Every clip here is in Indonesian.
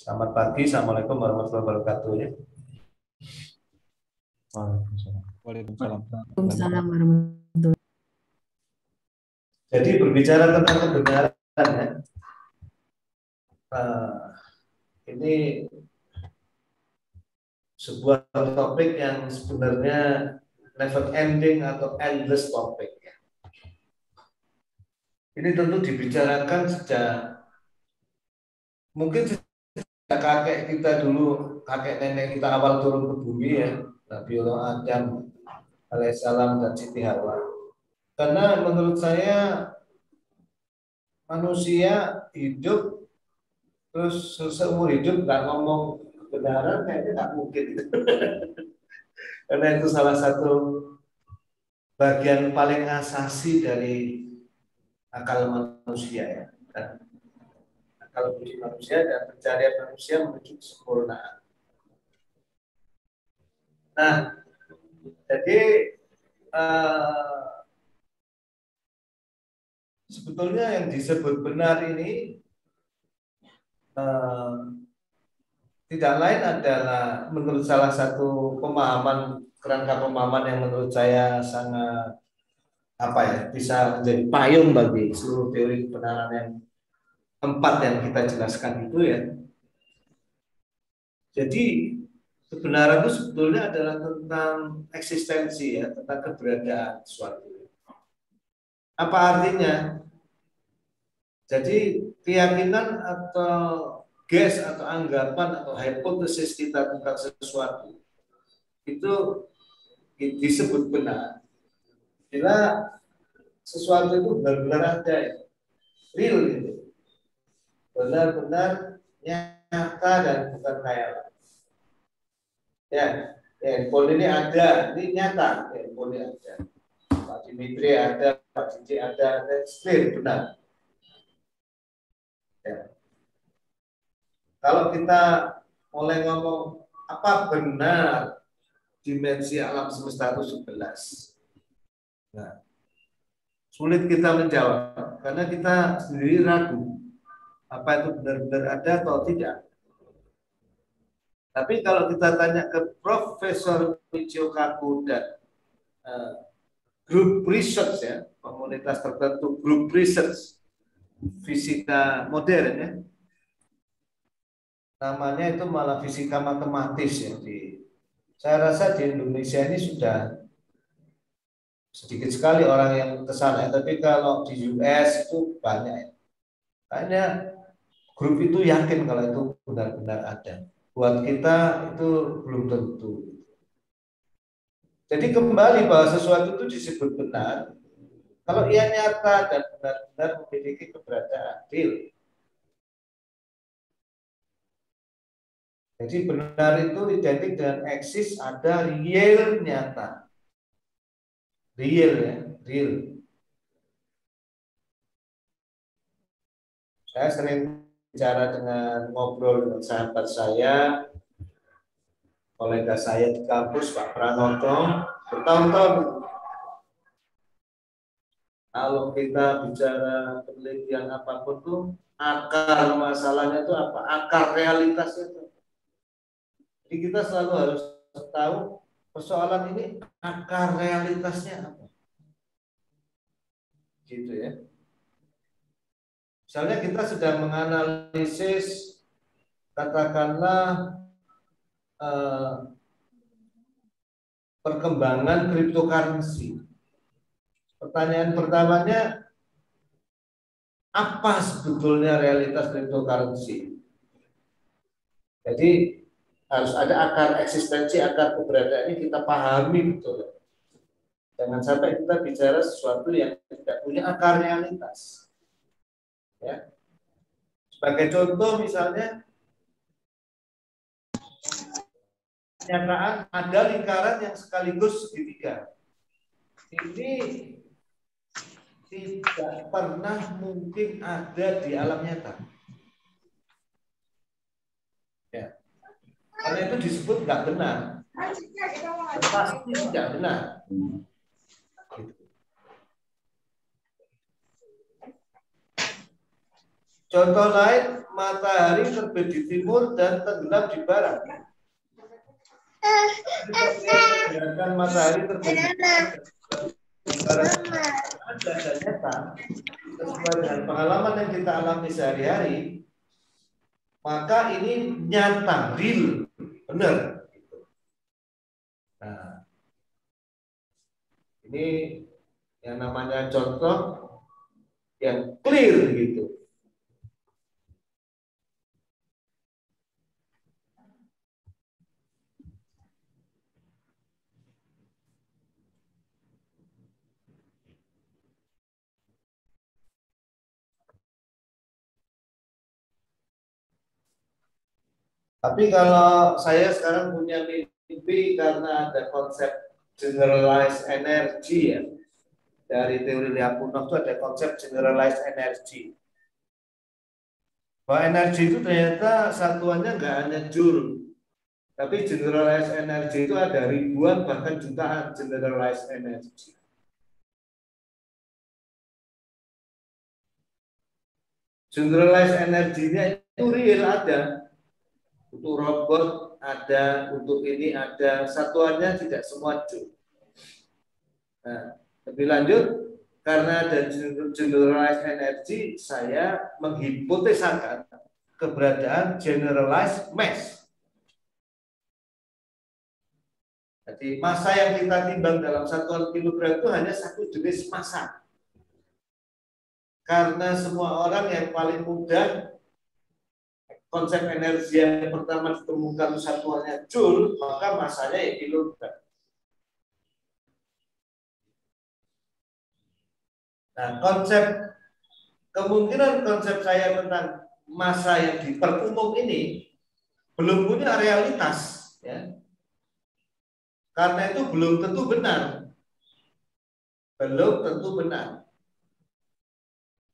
Selamat pagi, Assalamualaikum warahmatullahi wabarakatuh. Ya. Waalaikumsalam. Waalaikumsalam. Waalaikumsalam warahmatullahi. Jadi berbicara tentang kebenaran, ya, ini sebuah topik yang sebenarnya never ending atau endless topik. Ya. Ini tentu dibicarakan sejak mungkin sejak kakek kita dulu, kakek nenek kita awal turun ke bumi ya, Nabiullah Adam alaihissalam dan Siti Hawa. Karena menurut saya manusia hidup terus seumur hidup nggak ngomong kebenaran kayaknya nggak mungkin. Karena itu salah satu bagian paling asasi dari akal manusia ya. Dan akal budi manusia dan pencarian manusia menuju kesempurnaan. Nah, jadi sebetulnya yang disebut benar ini tidak lain adalah menurut salah satu pemahaman, kerangka pemahaman yang menurut saya sangat bisa menjadi payung bagi seluruh teori kebenaran yang empat yang kita jelaskan itu ya. Jadi kebenaran itu sebetulnya adalah tentang eksistensi ya, tentang keberadaan suatu. Apa artinya? Jadi keyakinan atau guess atau anggapan atau hipotesis kita tentang sesuatu itu disebut benar bila sesuatu itu benar-benar ada, real gitu, benar-benar nyata dan bukan khayalan. Ya, handphone ini ada, ini nyata, handphone ini ada, Pak Dimitri ada, Pak Cici ada, clear, benar. Ya. Kalau kita mulai ngomong apa benar dimensi alam semesta itu 11, nah, sulit kita menjawab karena kita sendiri ragu apa itu benar-benar ada atau tidak. Tapi kalau kita tanya ke Profesor Michio Kaku dan grup research ya, komunitas tertentu, grup research fisika modern ya, namanya itu malah fisika matematis ya. Saya rasa di Indonesia ini sudah sedikit sekali orang yang ke sana, tapi kalau di US itu banyak ya. Kayaknya grup itu yakin kalau itu benar-benar ada. Buat kita itu belum tentu. Jadi kembali bahwa sesuatu itu disebut benar kalau ia nyata dan benar-benar memiliki keberadaan real. Jadi benar itu identik dengan eksis, ada, real, nyata. Real ya, real. Saya sering bicara ngobrol dengan sahabat saya, kolega saya di kampus, Pak Pranoto, bertahun-tahun. Kalau kita bicara penelitian apapun tuh, akar masalahnya itu apa? Akar realitasnya itu. Jadi kita selalu harus tahu persoalan ini akar realitasnya apa. Gitu ya. Misalnya kita sedang menganalisis katakanlah perkembangan cryptocurrency. Pertanyaan pertamanya, apa sebetulnya realitas cryptocurrency? Jadi harus ada akar eksistensi, akar keberadaan ini kita pahami betul. Jangan sampai kita bicara sesuatu yang tidak punya akar realitas. Ya. Sebagai contoh misalnya, kenyataan ada lingkaran yang sekaligus segitiga. Ini tidak pernah mungkin ada di alam nyata. Ya. Karena itu disebut nggak benar. Pasti tidak benar. Contoh lain, matahari terbit di timur dan tenggelam di barat. Gerakan matahari terbit di barat ada dan nyata sesuai dengan pengalaman yang kita alami sehari-hari, maka ini nyata, real, benar. Nah, ini yang namanya contoh yang clear gitu. Tapi kalau saya sekarang punya mimpi karena ada konsep generalized energy ya. Dari teori Lyapunov itu ada konsep generalized energy. Bahwa energi itu ternyata satuannya nggak hanya joule, tapi generalized energy itu ada ribuan bahkan jutaan generalized energy. Generalized energinya itu real ada. Untuk robot ada, untuk ini ada, satuannya tidak semua joule. Nah, lebih lanjut, karena ada generalized energy, saya menghipotesakan keberadaan generalized mass. Jadi massa yang kita timbang dalam satuan kilogram itu hanya satu jenis massa. Karena semua orang yang paling mudah konsep energi yang pertama ditemukan satuannya joule, maka massanya ya kilogram. Nah, kemungkinan konsep saya tentang massa yang diperumum ini belum punya realitas, ya. Karena itu belum tentu benar,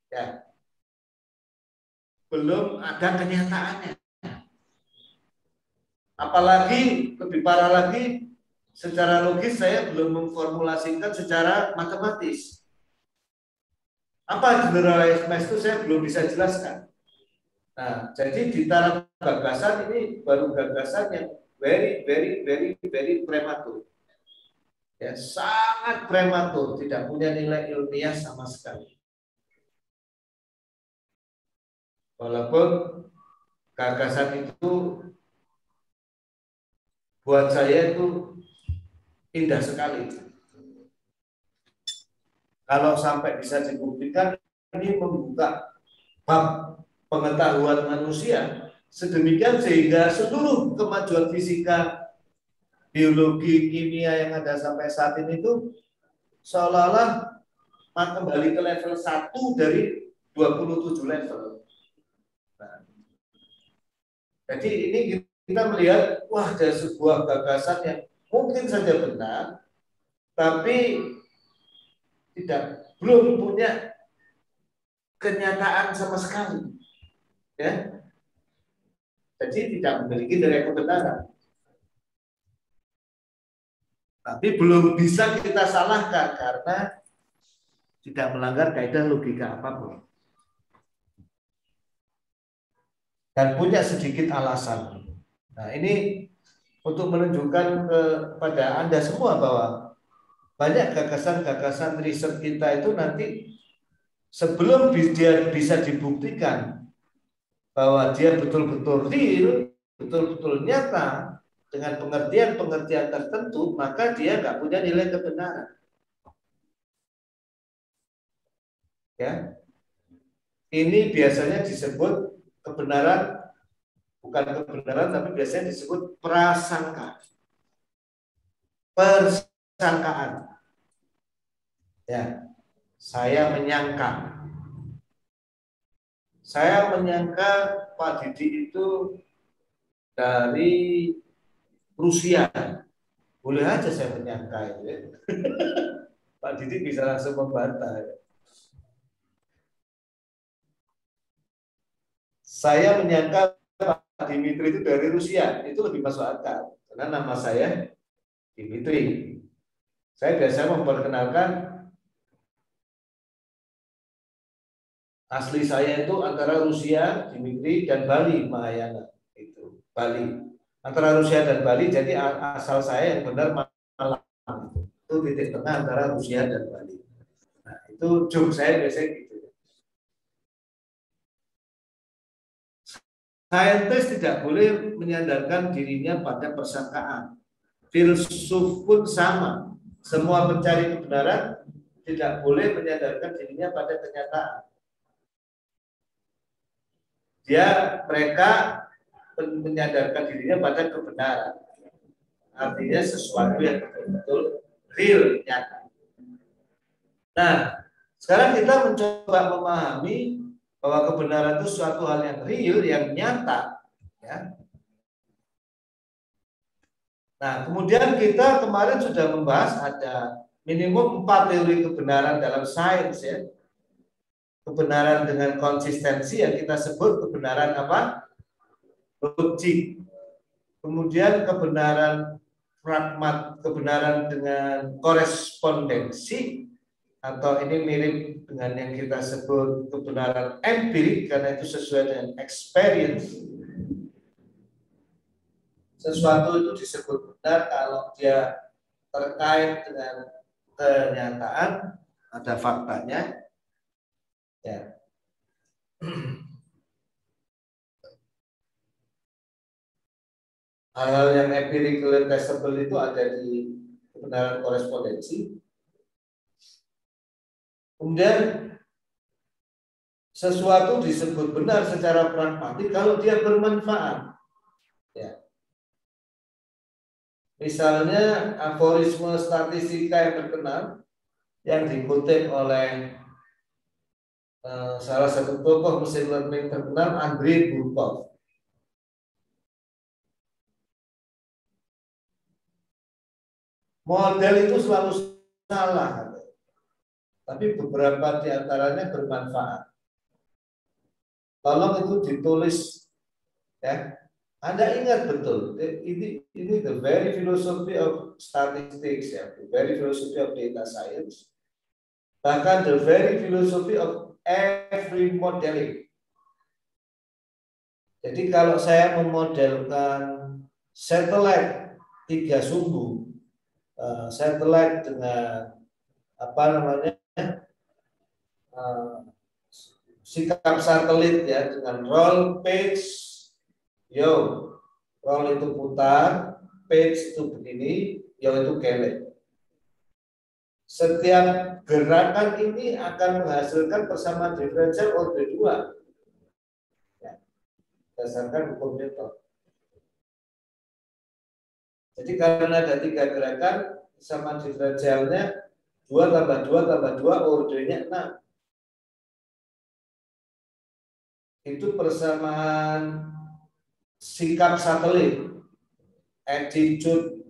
ya. Belum ada kenyataannya. Apalagi lebih parah lagi, secara logis saya belum memformulasikan secara matematis. Apa generalized mass itu saya belum bisa jelaskan. Nah, jadi di taraf gagasan ini baru gagasan yang very prematur. Ya, sangat prematur, tidak punya nilai ilmiah sama sekali. Walaupun gagasan itu buat saya itu indah sekali. Kalau sampai bisa dibuktikan, ini membuka bab pengetahuan manusia sedemikian sehingga seluruh kemajuan fisika, biologi, kimia yang ada sampai saat ini itu seolah-olah kembali ke level 1 dari 27 level. Nah, jadi ini kita melihat, wah, ada sebuah gagasan yang mungkin saja benar, tapi belum punya kenyataan sama sekali, ya. Jadi tidak memiliki nilai kebenaran. Tapi belum bisa kita salahkan karena tidak melanggar kaidah logika apapun. Dan punya sedikit alasan. Nah, ini untuk menunjukkan kepada Anda semua bahwa banyak gagasan-gagasan riset kita itu nanti sebelum dia bisa dibuktikan bahwa dia betul-betul real, betul-betul nyata dengan pengertian-pengertian tertentu, maka dia nggak punya nilai kebenaran. Ya, ini biasanya disebut kebenaran, bukan kebenaran, tapi biasanya disebut prasangka, persangkaan. Ya, saya menyangka Pak Didi itu dari Rusia. Boleh aja saya menyangka itu, ya. Pak Didi bisa langsung membantah. Saya menyangka Pak Dimitri itu dari Rusia, itu lebih masuk akal karena nama saya Dimitri. Saya biasa memperkenalkan Asli saya itu antara Rusia, Dimitri, dan Bali, Mahayana. Itu Bali. Antara Rusia dan Bali, jadi asal saya yang benar Malang. Itu titik tengah antara Rusia dan Bali. Nah, itu joke saya biasanya gitu. Saintis tidak boleh menyandarkan dirinya pada persangkaan. Filsuf pun sama. Semua pencari kebenaran tidak boleh menyandarkan dirinya pada kenyataan. Mereka menyandarkan dirinya pada kebenaran. Artinya sesuatu yang betul-betul real, nyata. Nah, sekarang kita mencoba memahami bahwa kebenaran itu suatu hal yang real, yang nyata. Ya. Nah, kemudian kita kemarin sudah membahas ada minimum 4 teori kebenaran dalam sains, ya. Kebenaran dengan konsistensi yang kita sebut kebenaran apa? Logik. Kemudian kebenaran pragmat, kebenaran dengan korespondensi, atau ini mirip dengan yang kita sebut kebenaran empirik karena itu sesuai dengan experience. Sesuatu itu disebut benar kalau dia terkait dengan kenyataan, ada faktanya. Ya. Hal-hal yang empirical testable itu ada di kebenaran korespondensi. Kemudian sesuatu disebut benar secara pragmatik kalau dia bermanfaat. Ya. Misalnya aforisme statistika yang terkenal yang dikutip oleh salah satu tokoh machine learning terkenal, Andrei Burkov. Model itu selalu salah, tapi beberapa di antaranya bermanfaat. Tolong itu ditulis, ya. Anda ingat betul, ini the very philosophy of statistics, ya, the very philosophy of data science, bahkan the very philosophy of every modeling. Jadi kalau saya memodelkan satelit 3 sumbu, satelit dengan apa namanya, sikap satelit, ya, dengan roll, pitch, roll itu putar, pitch itu begini, itu kelek. Setiap gerakan ini akan menghasilkan persamaan diferensial order 2, ya, berdasarkan hukum Newton. Jadi karena ada 3 gerakan, persamaan diferensialnya 2 tambah 2 tambah 2, ordernya 6. Itu persamaan sikap satelit, attitude,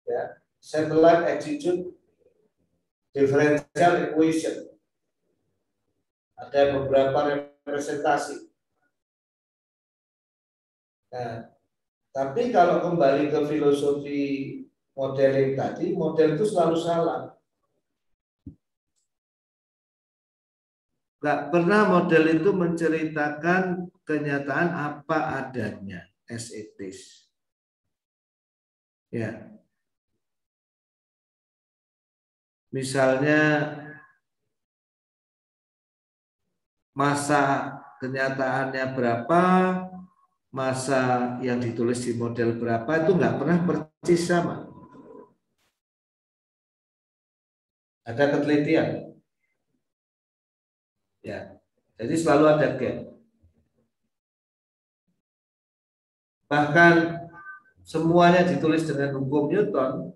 ya, satellite attitude differential equation. Ada beberapa representasi. Nah, tapi kalau kembali ke filosofi modeling tadi, model itu selalu salah. Nggak pernah model itu menceritakan kenyataan apa adanya, as it is. Ya. Misalnya masa kenyataannya berapa, masa yang ditulis di model berapa, itu nggak pernah persis sama. Ada ketelitian. Ya, jadi selalu ada gap. Bahkan semuanya ditulis dengan hukum Newton.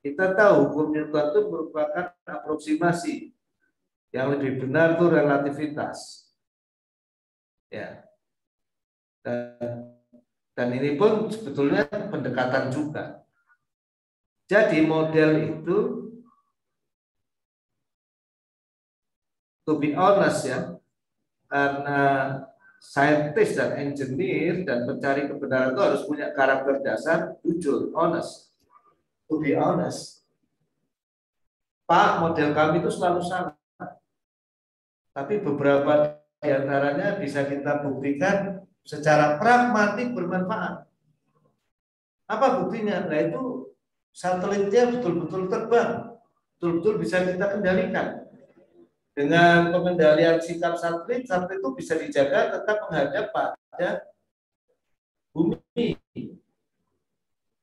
Kita tahu hukum Newton itu merupakan aproksimasi. Yang lebih benar itu relativitas. Ya. Dan ini pun sebetulnya pendekatan juga. Jadi model itu, to be honest, ya, karena saintis dan engineer dan pencari kebenaran itu harus punya karakter dasar jujur, honest. To be honest, Pak, model kami itu selalu salah. Tapi beberapa di antaranya bisa kita buktikan secara pragmatik bermanfaat. Apa buktinya? Nah itu satelitnya betul-betul terbang, betul-betul bisa kita kendalikan. Dengan pengendalian sikap satelit, satelit itu bisa dijaga tetap menghadap pada bumi.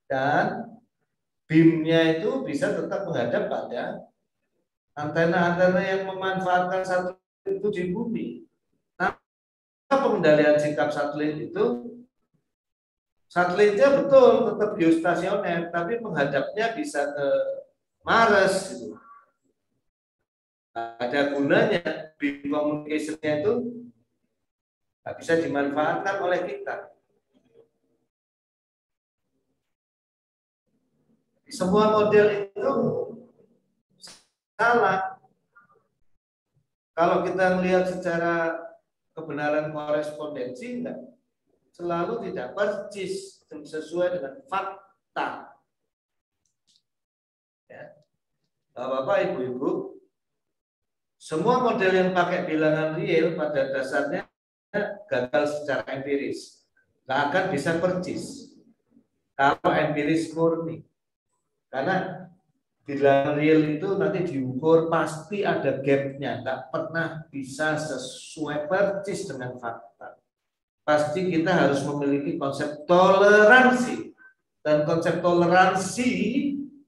Dan beamnya itu bisa tetap menghadap pada antena-antena yang memanfaatkan satelit itu di bumi. Nah, pengendalian sikap satelit itu, satelitnya betul tetap geostasioner, tapi menghadapnya bisa ke Mars. Gitu. Ada gunanya, beam communication-nya itu nggak bisa dimanfaatkan oleh kita. Semua model itu salah. Kalau kita melihat secara kebenaran korespondensi, enggak, selalu tidak persis sesuai dengan fakta. Ya. Bapak, Ibu-ibu, semua model yang pakai bilangan real pada dasarnya gagal secara empiris. Nggak akan bisa persis kalau empiris murni. Karena bilangan real itu nanti diukur pasti ada gapnya, nggak pernah bisa sesuai persis dengan fakta. Pasti kita harus memiliki konsep toleransi, dan konsep toleransi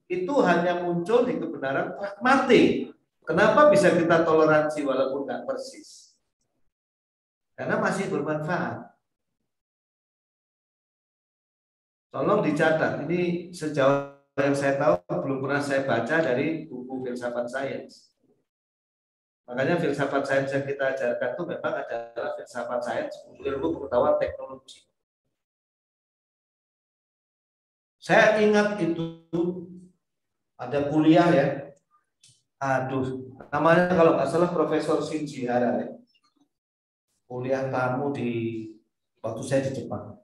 itu hanya muncul di kebenaran pragmatik. Kenapa bisa kita toleransi walaupun nggak persis? Karena masih bermanfaat. Tolong dicatat, ini sejauh yang saya tahu belum pernah saya baca dari buku filsafat sains. Makanya filsafat sains yang kita ajarkan itu memang adalah filsafat sains, ilmu pengetahuan teknologi. Saya ingat itu ada kuliah ya. Aduh, namanya kalau nggak salah Profesor Shinji Hara ya. Kuliah tamu di waktu saya di Jepang.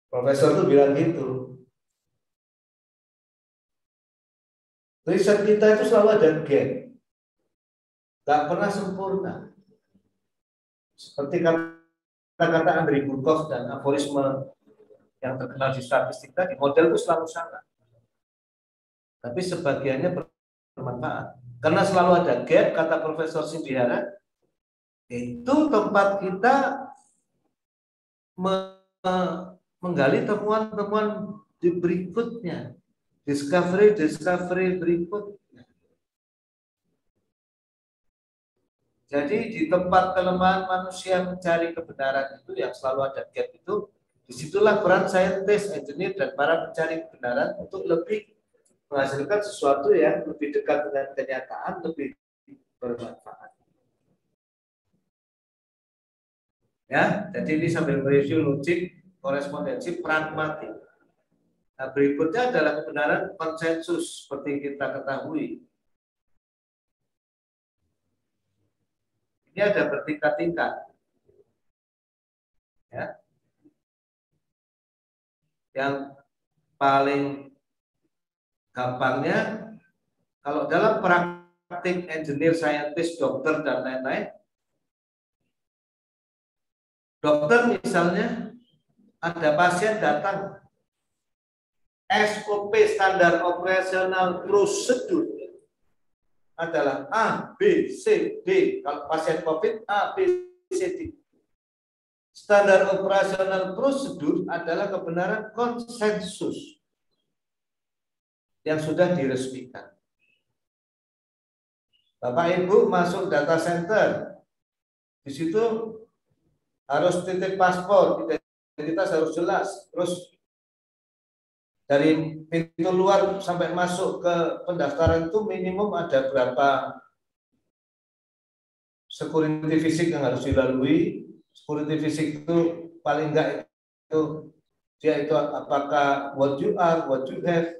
Profesor itu bilang gitu. Riset kita itu selalu ada gap. Nggak pernah sempurna. Seperti kata-kata Andrei Burkov dan aforisme yang terkenal di statistik tadi, model itu selalu salah. Tapi sebagiannya bermanfaat. Karena selalu ada gap, kata Profesor Sindihara, itu tempat kita menggali temuan-temuan di berikutnya. Discovery berikutnya. Jadi di tempat kelemahan manusia mencari kebenaran itu yang selalu ada gap itu, disitulah peran saintis, engineer, dan para pencari kebenaran untuk lebih menghasilkan sesuatu yang lebih dekat dengan kenyataan, lebih bermanfaat. Ya, jadi ini sambil mereview logik, korespondensi, pragmatik. Nah, berikutnya adalah kebenaran konsensus seperti kita ketahui. Ini ada bertingkat-tingkat. Ya. Yang paling gampangnya, kalau dalam praktik engineer, scientist, dokter, dan lain-lain, dokter misalnya ada pasien datang, SOP standar operasional prosedur adalah A, B, C, D. Kalau pasien COVID, A, B, C, D. Standar operasional prosedur adalah kebenaran konsensus yang sudah diresmikan. Bapak Ibu masuk data center, di situ harus titip paspor, identitas harus jelas. Terus dari pintu luar sampai masuk ke pendaftaran itu minimum ada berapa security fisik yang harus dilalui. Security fisik itu paling enggak itu dia itu apakah what you are, what you have,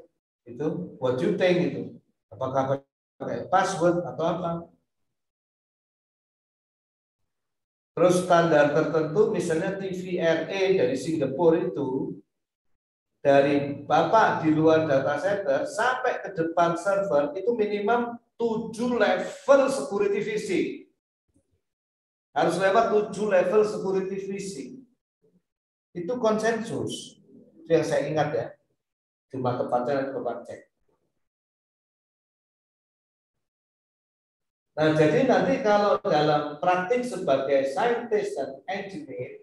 itu what you think itu. Apakah pakai password atau apa? Terus standar tertentu misalnya TVRA dari Singapura itu dari Bapak di luar data center sampai ke depan server itu minimum 7 level security phishing. Harus lewat 7 level security phishing. Itu konsensus. Itu yang saya ingat ya. Cuma tepatnya Bapak cek. Nah, jadi nanti kalau dalam praktik sebagai scientist dan engineer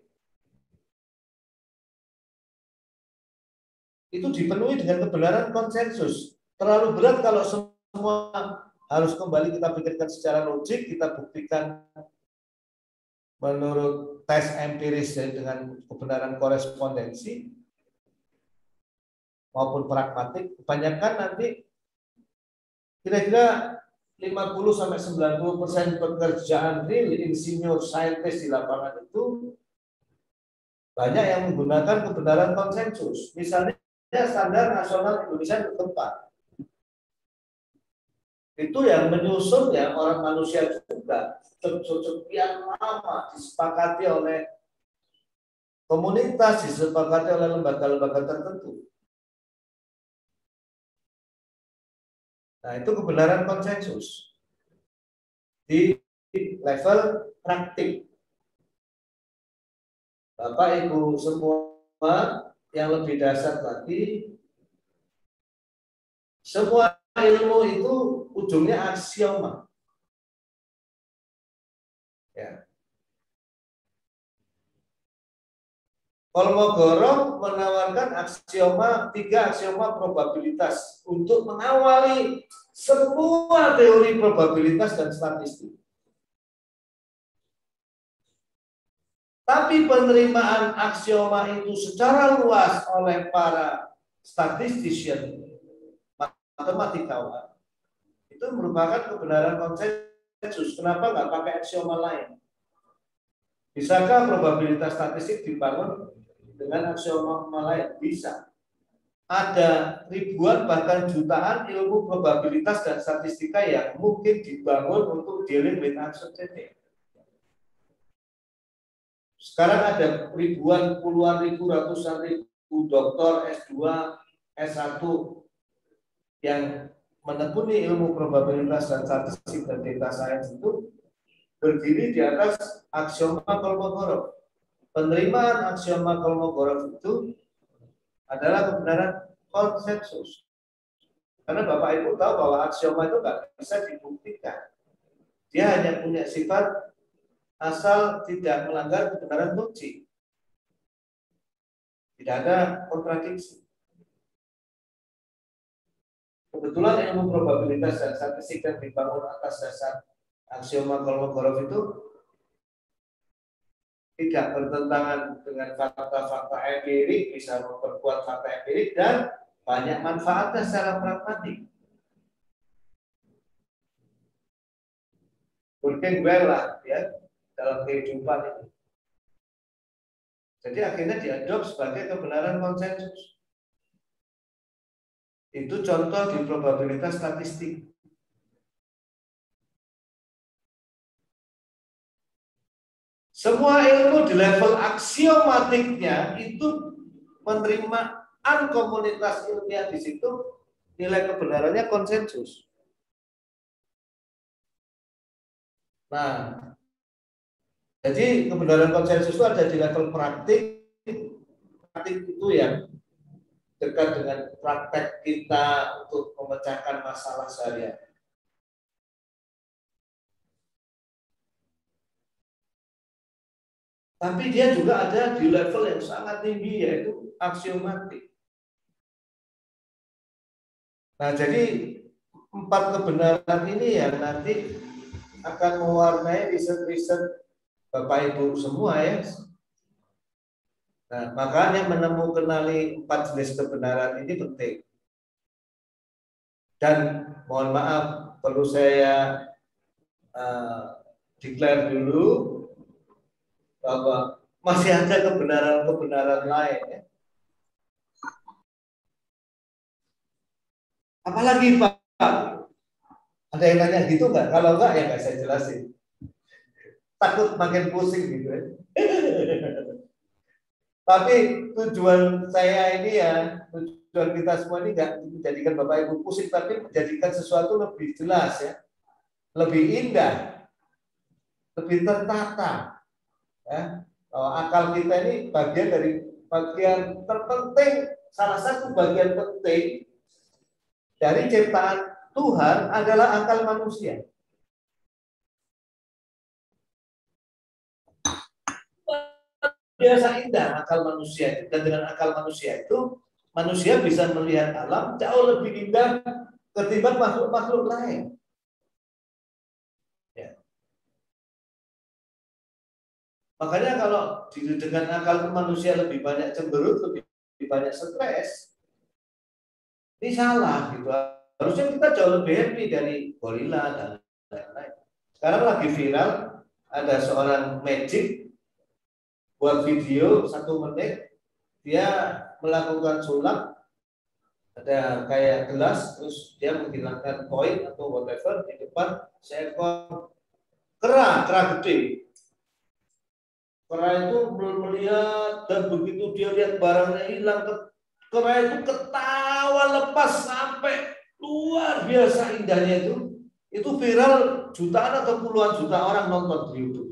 itu dipenuhi dengan kebenaran konsensus. Terlalu berat kalau semua harus kembali kita pikirkan secara logik, kita buktikan menurut tes empiris dengan kebenaran korespondensi maupun pragmatik. Kebanyakan nanti kira-kira 50-90% pekerjaan real insinyur saintis di lapangan itu banyak yang menggunakan kebenaran konsensus. Misalnya standar nasional Indonesia tempat itu yang menyusun ya orang manusia juga sekian lama disepakati oleh komunitas, disepakati oleh lembaga-lembaga tertentu. Nah, itu kebenaran konsensus di level praktik. Bapak Ibu semua yang lebih dasar lagi, semua ilmu itu ujungnya aksioma. Ya. Kolmogorov menawarkan aksioma, 3 aksioma probabilitas untuk mengawali semua teori probabilitas dan statistik. Tapi penerimaan aksioma itu secara luas oleh para statistician, matematikawan, itu merupakan kebenaran konsensus. Kenapa nggak pakai aksioma lain? Bisakah probabilitas statistik dibangun dengan aksioma lain? Bisa. Ada ribuan bahkan jutaan ilmu probabilitas dan statistika yang mungkin dibangun untuk dealing with uncertainty. Sekarang ada ribuan, puluhan ribu, ratusan ribu doktor S2, S1 yang menekuni ilmu probabilitas dan statistik dan data science itu berdiri di atas aksioma Kolmogorov. Penerimaan aksioma Kolmogorov itu adalah kebenaran konsensus. Karena Bapak Ibu tahu bahwa aksioma itu nggak bisa dibuktikan. Dia hanya punya sifat asal tidak melanggar kebenaran logik. Tidak ada kontradiksi. Kebetulan ilmu probabilitas dan statistik yang dibangun atas dasar aksioma Kolmogorov itu tidak bertentangan dengan fakta-fakta empirik, bisa memperkuat fakta empirik dan banyak manfaatnya secara pragmatik. Working well lah ya dalam kehidupan ini. Jadi akhirnya diadop sebagai kebenaran konsensus. Itu contoh di probabilitas statistik. Semua ilmu di level aksiomatiknya itu penerimaan komunitas ilmiah di situ nilai kebenarannya konsensus. Nah, jadi kebenaran konsensus itu ada di level praktik. Praktik itu yang dekat dengan praktek kita untuk memecahkan masalah sehari-hari. Tapi dia juga ada di level yang sangat tinggi, yaitu aksiomatik. Nah, jadi 4 kebenaran ini yang nanti akan mewarnai riset-riset Bapak Ibu semua ya. Nah, makanya menemukan 4 jenis kebenaran ini penting. Dan mohon maaf, perlu saya declare dulu bahwa masih ada kebenaran-kebenaran lain ya. Apalagi Pak? Ada yang nanya gitu nggak? Kalau nggak ya nggak saya jelasin. Takut makin pusing gitu ya. Tapi tujuan saya ini ya, tujuan kita semua ini nggak menjadikan Bapak Ibu pusing, tapi menjadikan sesuatu lebih jelas ya. lebih indah, lebih tertata. Ya. Akal kita ini bagian terpenting, salah satu bagian penting dari ciptaan Tuhan adalah akal manusia. Biasa indah akal manusia itu, dan dengan akal manusia itu manusia bisa melihat alam jauh lebih indah ketimbang makhluk-makhluk lain. Ya. Makanya kalau dengan akal manusia lebih banyak cemberut, lebih banyak stres, ini salah gitu. Harusnya kita jauh lebih happy dari gorila dan lain-lain. Sekarang lagi viral ada seorang magic buat video 1 menit, dia melakukan sulap, ada kayak gelas, terus dia menghilangkan koin atau whatever di depan seekor kera gede. Kera itu melihat, dan begitu dia lihat barangnya hilang, kera itu ketawa lepas sampai luar biasa indahnya itu viral, jutaan atau puluhan juta orang nonton di YouTube.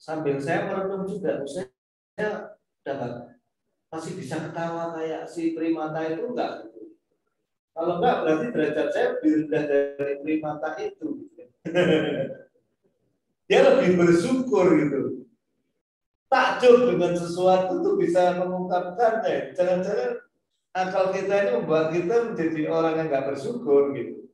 Sambil saya merenung juga, saya masih bisa ketawa kayak si primata itu enggak? Kalau enggak berarti derajat saya lebih rendah dari primata itu. Dia lebih bersyukur gitu. Takjub dengan sesuatu itu bisa mengungkapkannya. Jangan-jangan akal kita ini membuat kita menjadi orang yang enggak bersyukur gitu.